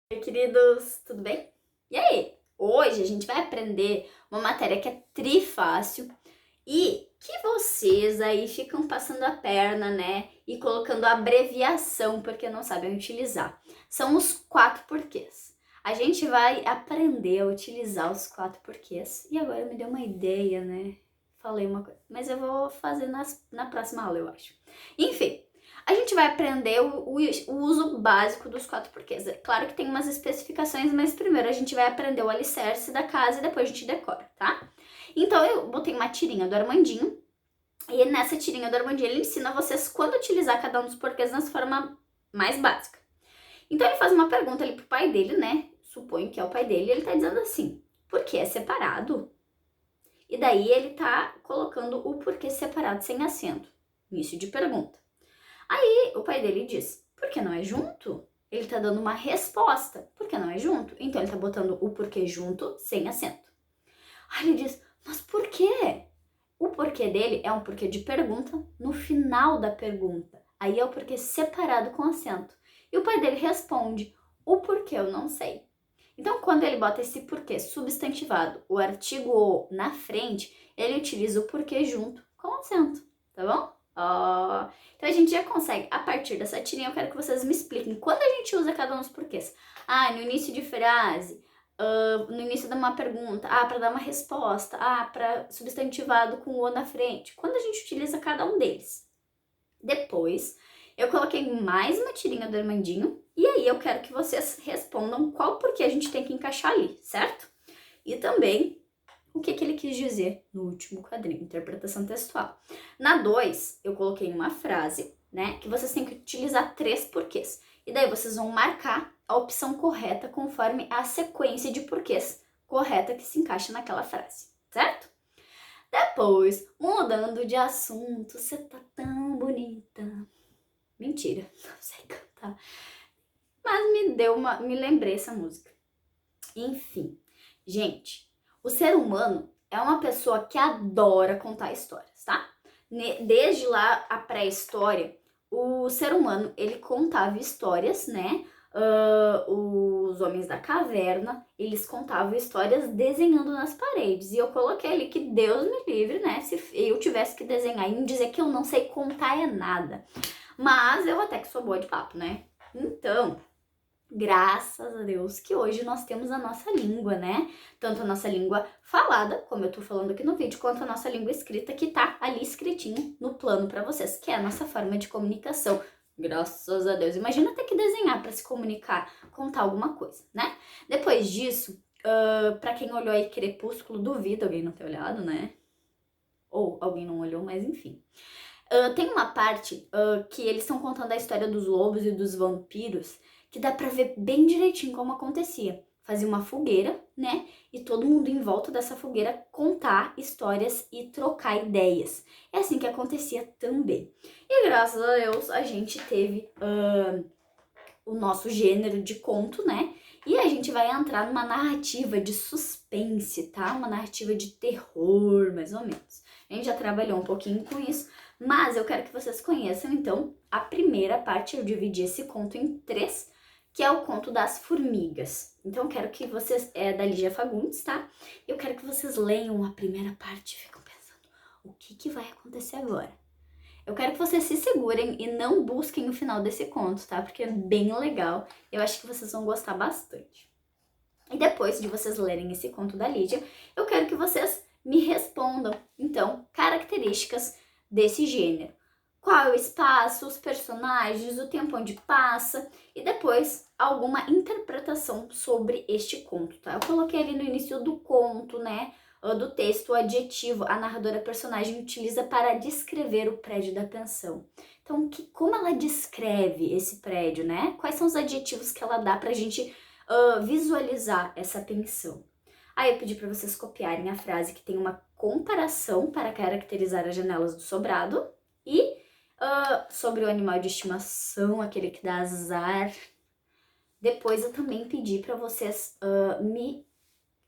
Oi, queridos, tudo bem? E aí? Hoje a gente vai aprender uma matéria que é trifácil e que vocês aí ficam passando a perna, né? E colocando abreviação porque não sabem utilizar. São os 4 porquês. A gente vai aprender a utilizar os 4 porquês. E agora me deu uma ideia, né? Falei uma coisa, mas eu vou fazer na próxima aula, eu acho. Enfim. A gente vai aprender o uso básico dos 4 porquês. É claro que tem umas especificações, mas primeiro a gente vai aprender o alicerce da casa e depois a gente decora, tá? Então eu botei uma tirinha do Armandinho e nessa tirinha do Armandinho ele ensina vocês quando utilizar cada um dos porquês na forma mais básica. Então ele faz uma pergunta ali pro pai dele, né? Suponho que é o pai dele, e ele tá dizendo assim: por que é separado? E daí ele tá colocando o porquê separado sem acento. Início de pergunta. Aí o pai dele diz: por que não é junto? Ele tá dando uma resposta. Por que não é junto? Então ele tá botando o porquê junto sem acento. Aí ele diz: mas por quê? O porquê dele é um porquê de pergunta no final da pergunta. Aí é o porquê separado com acento. E o pai dele responde: o porquê eu não sei. Então, quando ele bota esse porquê substantivado, o artigo o na frente, ele utiliza o porquê junto com acento, tá bom? Então a gente já consegue, a partir dessa tirinha, eu quero que vocês me expliquem quando a gente usa cada um dos porquês. No início de frase, no início de uma pergunta, para dar uma resposta, para substantivado com o na frente. Quando a gente utiliza cada um deles. Depois, eu coloquei mais uma tirinha do Armandinho e aí eu quero que vocês respondam qual porquê a gente tem que encaixar ali, certo? E também o que ele quis dizer no último quadrinho, interpretação textual. Na 2, eu coloquei uma frase, né, que vocês têm que utilizar 3 porquês. E daí vocês vão marcar a opção correta conforme a sequência de porquês correta que se encaixa naquela frase, certo? Depois, mudando de assunto, você tá tão bonita. Mentira, não sei cantar. Mas me lembrei essa música. Enfim, gente, o ser humano é uma pessoa que adora contar histórias, tá? Desde lá a pré-história, o ser humano ele contava histórias, né? Os homens da caverna, eles contavam histórias desenhando nas paredes. E eu coloquei ali que Deus me livre, né? Se eu tivesse que desenhar e dizer que eu não sei contar é nada. Mas eu até que sou boa de papo, né? Então, graças a Deus que hoje nós temos a nossa língua, né? Tanto a nossa língua falada, como eu tô falando aqui no vídeo, quanto a nossa língua escrita, que tá ali escritinho no plano para vocês, que é a nossa forma de comunicação. Graças a Deus. Imagina ter que desenhar para se comunicar, contar alguma coisa, né? Depois disso, para quem olhou aí Crepúsculo, duvido alguém não ter olhado, né? Ou alguém não olhou, mas enfim. Tem uma parte que eles estão contando a história dos lobos e dos vampiros, que dá pra ver bem direitinho como acontecia. Fazia uma fogueira, né? E todo mundo em volta dessa fogueira contar histórias e trocar ideias. É assim que acontecia também. E graças a Deus a gente teve o nosso gênero de conto, né? E a gente vai entrar numa narrativa de suspense, tá? Uma narrativa de terror, mais ou menos. A gente já trabalhou um pouquinho com isso, mas eu quero que vocês conheçam, então, a primeira parte. Eu dividi esse conto em 3, que é o conto das formigas. Então, eu quero que vocês, é da Lígia Fagundes, tá? Eu quero que vocês leiam a primeira parte e ficam pensando, o que vai acontecer agora? Eu quero que vocês se segurem e não busquem o final desse conto, tá? Porque é bem legal. Eu acho que vocês vão gostar bastante. E depois de vocês lerem esse conto da Lídia, eu quero que vocês me respondam, então, características desse gênero. Qual é o espaço, os personagens, o tempo onde passa e depois alguma interpretação sobre este conto, tá? Eu coloquei ali no início do conto, né? Do texto, o adjetivo a narradora personagem utiliza para descrever o prédio da pensão. Então, como ela descreve esse prédio, né? Quais são os adjetivos que ela dá pra gente visualizar essa pensão? Aí eu pedi para vocês copiarem a frase que tem uma comparação para caracterizar as janelas do sobrado e sobre o animal de estimação, aquele que dá azar. Depois eu também pedi para vocês me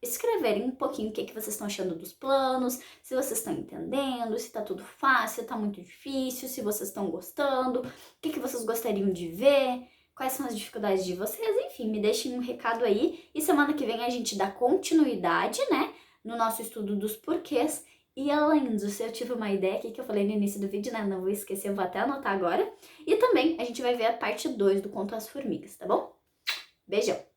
escreverem um pouquinho o que vocês estão achando dos planos, se vocês estão entendendo, se tá tudo fácil, se tá muito difícil, se vocês estão gostando, o que vocês gostariam de ver, quais são as dificuldades de vocês, enfim, me deixem um recado aí. E semana que vem a gente dá continuidade, né, no nosso estudo dos porquês. E além disso, eu tive uma ideia aqui que eu falei no início do vídeo, né, não vou esquecer, eu vou até anotar agora. E também a gente vai ver a parte 2 do Conto às Formigas, tá bom? Beijão!